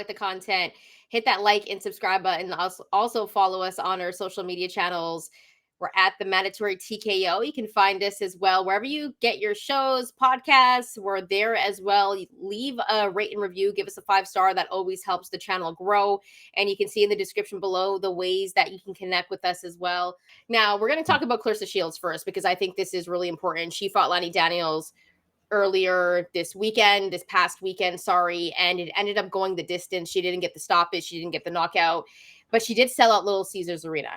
like the content, hit that like and subscribe button. Also follow us on our social media channels. We're at the Mandatory TKO. You can find us as well wherever you get your shows, podcasts. We're there as well. Leave a rate and review. Give us a 5-star. That always helps the channel grow. And you can see in the description below the ways that you can connect with us as well. Now, we're going to talk about Claressa Shields first because I think this is really important. She fought Lani Daniels earlier this past weekend, and it ended up going the distance. She didn't get the stoppage. She didn't get the knockout, but she did sell out Little Caesars Arena.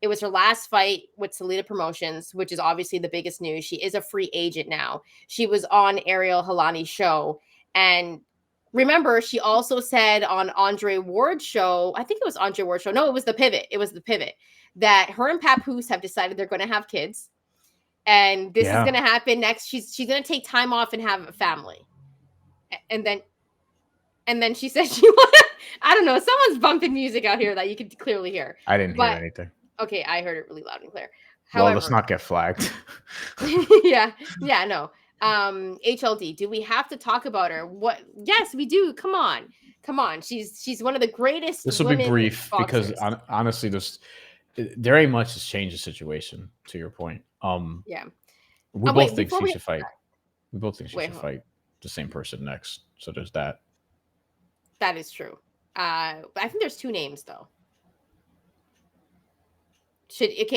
It was her last fight with Salida Promotions, which is obviously the biggest news. She is a free agent now. She was on Ariel Helwani's show. And remember, she also said on Andre Ward's show, I think it was Andre Ward's show. No, it was The Pivot. It was The Pivot that her and Papoose have decided they're going to have kids. And this is going to happen next. She's going to take time off and have a family. And then she said she wanted, I don't know, someone's bumping music out here that you could clearly hear. I didn't hear anything. Okay, I heard it really loud and clear. However, well, let's not get flagged. yeah, no. HLD, do we have to talk about her? What? Yes, we do. Come on. She's one of the greatest. This will be brief boxers. Because honestly, there ain't much to change the situation. To your point, we both think she should fight. We both think she should fight the same person next. So there's that. That is true. But I think there's 2 names though.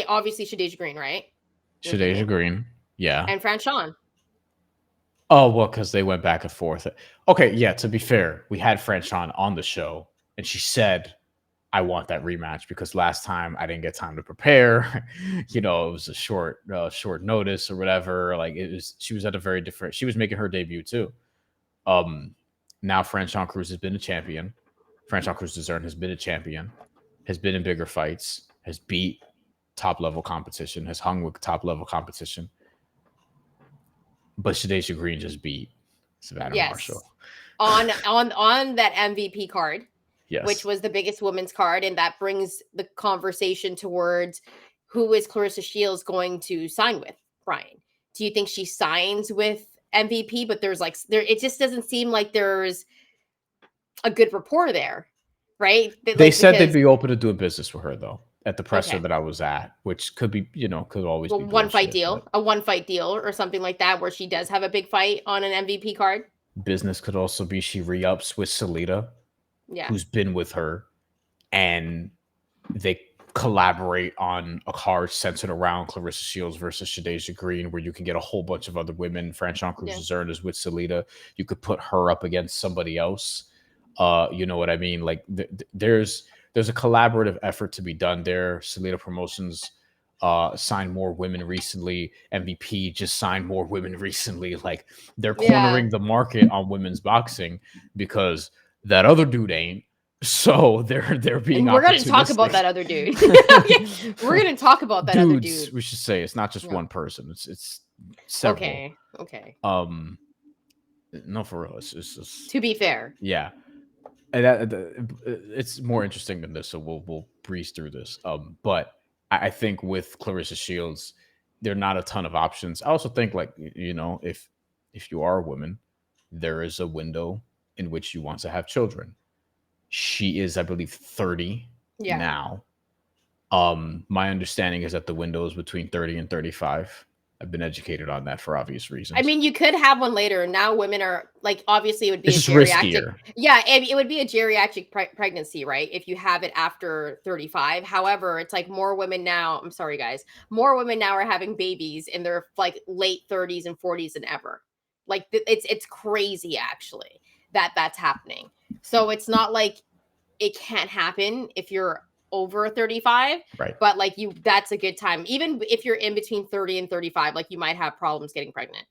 Obviously Shadasia Green, right? Shadasia Green, yeah. And Franchon. Oh, well, because they went back and forth. Okay, yeah, to be fair, we had Franchon on the show, and she said, I want that rematch because last time I didn't get time to prepare. It was a short notice or whatever. Like, she was at a very different, she was making her debut too. Now Franchon Cruz has been a champion. Franchon Cruz has been a champion, has been in bigger fights, has beat top-level competition, has hung with top-level competition. But Shadasia Green just beat Savannah Marshall. On that MVP card, yes, which was the biggest women's card, and that brings the conversation towards who is Claressa Shields going to sign with, Bryan? Do you think she signs with MVP? But it just doesn't seem like there's a good rapport there, right? They said they'd be open to doing business with her, though. At the presser that I was at, which could be, could always be a 1-fight deal or something like that, where she does have a big fight on an MVP card. Business could also be she re-ups with Salida, who's been with her, and they collaborate on a card centered around Claressa Shields versus Shadasia Green, where you can get a whole bunch of other women. Franchon Cruz's earn is with Salida. You could put her up against somebody else. You know what I mean? Like there's a collaborative effort to be done there. Salida Promotions signed more women recently. MVP just signed more women recently. Like, they're cornering the market on women's boxing because that other dude ain't. So they're being. And we're going to talk about that other dude. We're going to talk about that other dude. We should say it's not just one person. It's several. Okay. No, for real. It's just, to be fair. Yeah. And it's more interesting than this, so we'll breeze through this. But I think with Claressa Shields, there are not a ton of options. I also think, like, if you are a woman, there is a window in which you want to have children. She is, I believe, 30 now. My understanding is that the window is between 30 and 35. I've been educated on that for obvious reasons. I mean, you could have one later. Now women are, like, obviously it would be a geriatric. Riskier. Yeah, it would be a geriatric pregnancy, right? If you have it after 35. However, it's like more women now, I'm sorry, guys, more women now are having babies in their, like, late 30s and 40s than ever. Like, it's crazy, actually, that's happening. So it's not like it can't happen if you're over 35, right? But like that's a good time. Even if you're in between 30 and 35, like, you might have problems getting pregnant.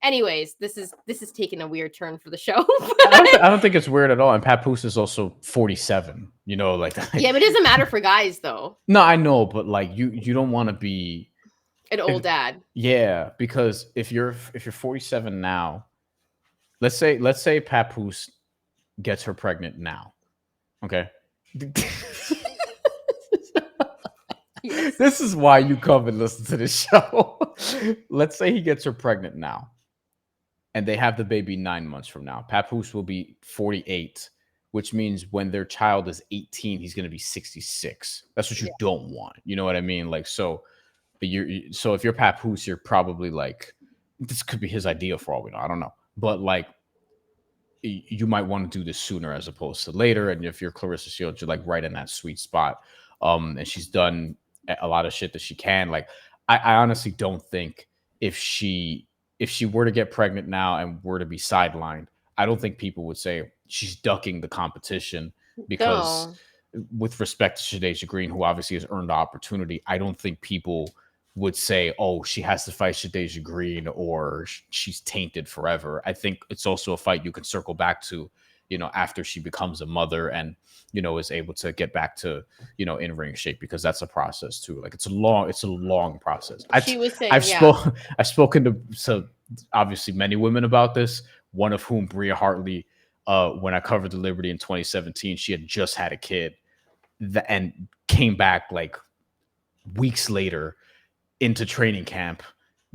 Anyways, this is taking a weird turn for the show. I don't think it's weird at all. And Papoose is also 47. Like that. Yeah, but it doesn't matter for guys though. No, I know, but like you don't want to be an old dad. Yeah, because if you're 47 now, let's say Papoose gets her pregnant now. Okay. Yes. This is why you come and listen to this show. Let's say he gets her pregnant now and they have the baby 9 months from now. Papoose will be 48 which means when their child is 18, he's going to be 66. That's what you don't want. You know what I mean? Like, so, but so if you're Papoose, you're probably like, this could be his idea for all we know. I don't know. But like, you might want to do this sooner as opposed to later. And if you're Claressa Shields, you're like right in that sweet spot. And she's done a lot of shit that she can. Like, I honestly don't think if she were to get pregnant now and were to be sidelined, I don't think people would say she's ducking the competition because with respect to Shadeja Green, who obviously has earned the opportunity, I don't think people would say, oh, she has to fight Shadeja Green or she's tainted forever. I think it's also a fight you can circle back to, you know, after she becomes a mother and, you know, is able to get back to, you know, in ring shape, because that's a process too. Like it's a long process. She was saying, I've spoken to obviously many women about this, one of whom, Bria Hartley, when I covered the Liberty in 2017, she had just had a kid and came back like weeks later into training camp,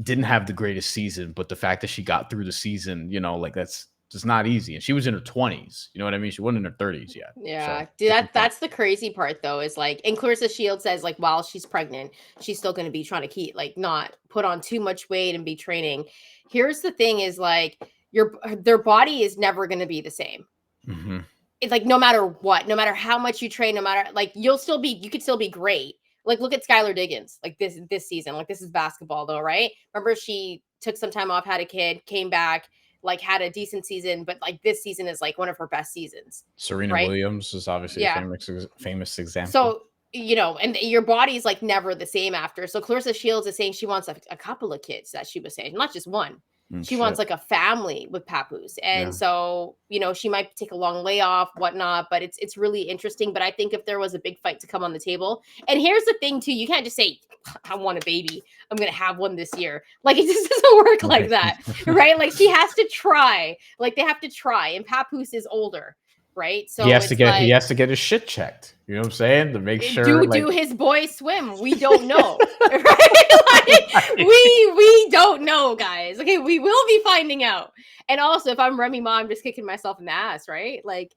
didn't have the greatest season, but the fact that she got through the season, you know, like that's just not easy. And she was in her 20s, you know what I mean? She wasn't in her 30s yet. Yeah. So, dude, that's the crazy part though, is like, and Claressa Shields says like while she's pregnant, she's still going to be trying to keep like not put on too much weight and be training. Here's the thing is like their body is never going to be the same. Mm-hmm. It's like no matter what, no matter how much you train, no matter like you could still be great. Like look at Skylar Diggins, like this season. Like this is basketball though, right? Remember she took some time off, had a kid, came back, like had a decent season, but like this season is like one of her best seasons. Serena Williams is obviously a famous example. So, you know, and your body's like never the same after. So Claressa Shields is saying she wants a couple of kids, that she was saying, not just one. She wants like a family with Papoose. And so, you know, she might take a long layoff, whatnot, but it's really interesting. But I think if there was a big fight to come on the table, and here's the thing too, you can't just say, I want a baby, I'm going to have one this year. Like it just doesn't work like that, right? Like she has to try, like they have to try. And Papoose is older. Right. So he has to get his shit checked. You know what I'm saying? To make sure do his boys swim? We don't know. Right? Like, we don't know, guys. Okay, we will be finding out. And also, if I'm Remy Ma, I'm just kicking myself in the ass, right? Like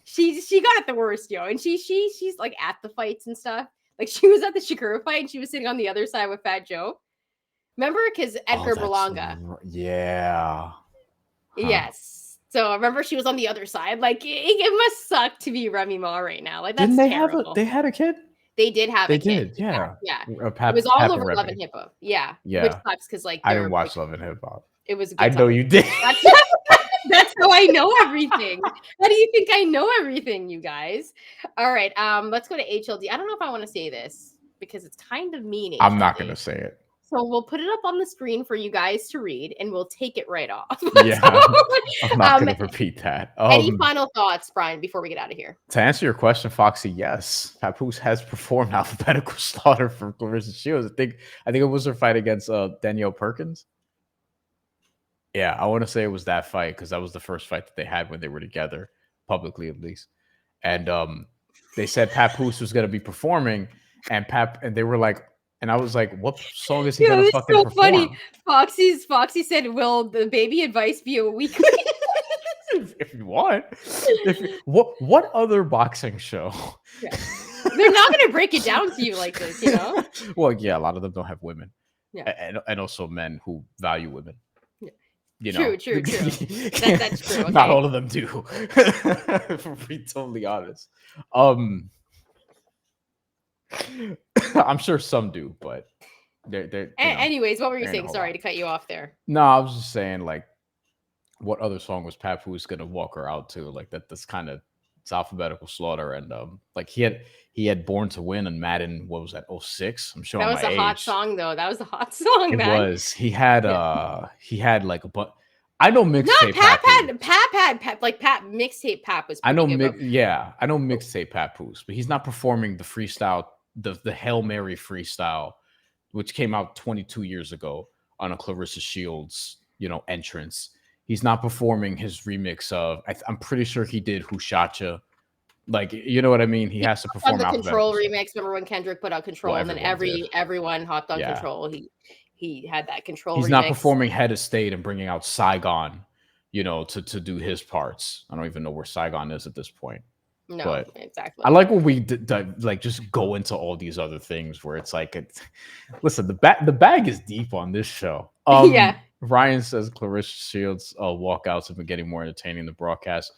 she got it the worst, yo. And she's like at the fights and stuff. Like she was at the Shakira fight and she was sitting on the other side with Fat Joe. Remember? Because Edgar Berlanga. Yeah. Yes. So I remember she was on the other side. Like it must suck to be Remy Ma right now. Like that's terrible. They had a kid? They did have a kid. Yeah. It was all over Love and Hip Hop. Yeah. Which sucks because like I didn't watch Love and Hip Hop. It was a good I know you did. That's how I know everything. How do you think I know everything, you guys? All right. Let's go to HLD. I don't know if I want to say this because it's kind of mean. HLD. I'm not gonna say it. So we'll put it up on the screen for you guys to read, and we'll take it right off. Yeah, I'm not going to repeat that. Any final thoughts, Brian, before we get out of here? To answer your question, Foxy, yes, Papoose has performed alphabetical slaughter for Claressa Shields. I think it was her fight against Danielle Perkins. Yeah, I want to say it was that fight because that was the first fight that they had when they were together, publicly at least. And they said Papoose was going to be performing, and they were like. And I was like, what song is he going to fucking perform? Funny. Foxy said, will the baby advice be a weekly? if you want. What other boxing show? Yeah. They're not going to break it down to you like this, you know? Well, yeah, a lot of them don't have women. Yeah. And also men who value women. Yeah. You know? True. That's true. Okay. Not all of them do. For being totally honest. I'm sure some do, but they're anyways, what were you saying? Sorry to cut you off there. No, I was just saying, like, what other song was Papoose gonna walk her out to? Like that's kind of it's alphabetical slaughter, and like he had Born to Win and Madden. What was that? 06? I'm showing that was my a age. hot song though. That was a hot song. It man. was. He had like a but. I know mixtape. Pap had like Pap mixtape. Pap was. I know mixtape Papoose, but he's not performing the freestyle, the Hail Mary freestyle, which came out 22 years ago on a Claressa Shields, entrance. He's not performing his remix of. I'm pretty sure he did Who Shot Ya. Like, you know what I mean? He has to perform the Control remix. Remember when Kendrick put out Control, and then everyone hopped on Control. He had that Control. He's remix. Not performing Head of State and bringing out Saigon. to do his parts. I don't even know where Saigon is at this point. No, but exactly. I like when we like just go into all these other things where it's like, listen, the bag is deep on this show. Yeah. Ryan says Claressa Shields' walkouts have been getting more entertaining. The broadcast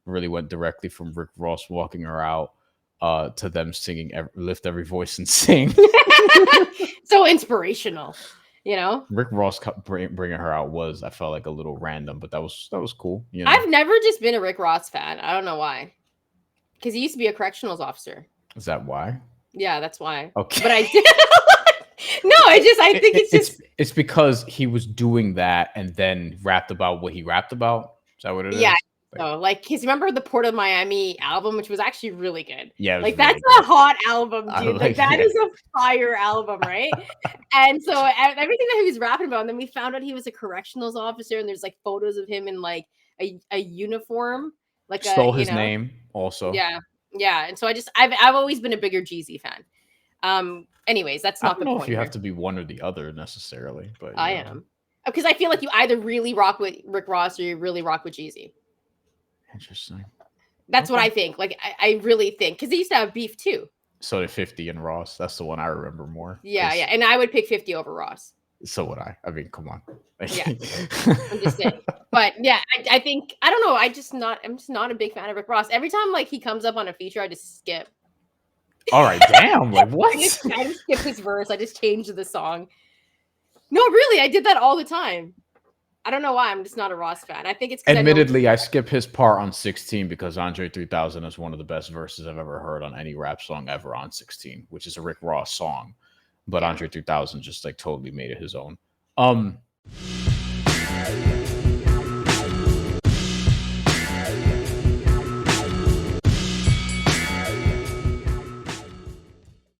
really went directly from Rick Ross walking her out to them singing "Lift Every Voice and Sing." So inspirational, Rick Ross bringing her out was, I felt like, a little random, but that was cool. I've never just been a Rick Ross fan. I don't know why, because he used to be a correctionals officer. Is that why? Yeah, that's why. Okay, but I did. No, I think it's because he was doing that and then rapped about what he rapped about. Is that what it is? Yeah. Because remember the Port of Miami album, which was actually really good. Yeah, like really that's good. A hot album, dude. That is a fire album, right? And so everything that he was rapping about, and then we found out he was a correctionals officer, and there's like photos of him in like a uniform, like stole his name also. Yeah. And so I've always been a bigger Jeezy fan. Anyways, that's not the point. I don't know if you have to be one or the other necessarily, but I am, because I feel like you either really rock with Rick Ross or you really rock with Jeezy. Interesting. That's what I think. Like, I really think, because they used to have beef too. So did 50 and Ross. That's the one I remember more. Yeah. And I would pick 50 over Ross. So would I. I mean, come on. Yeah, I'm just saying. But yeah, I think, I don't know. I'm just not a big fan of Rick Ross. Every time like he comes up on a feature, I just skip. All right, damn. Like what? I just skip his verse. I just changed the song. No, really, I did that all the time. I don't know why. I'm just not a Ross fan. I think it's admittedly I skip his part on 16 because Andre 3000 is one of the best verses I've ever heard on any rap song ever on 16, which is a Rick Ross song. But Andre 3000 just like totally made it his own.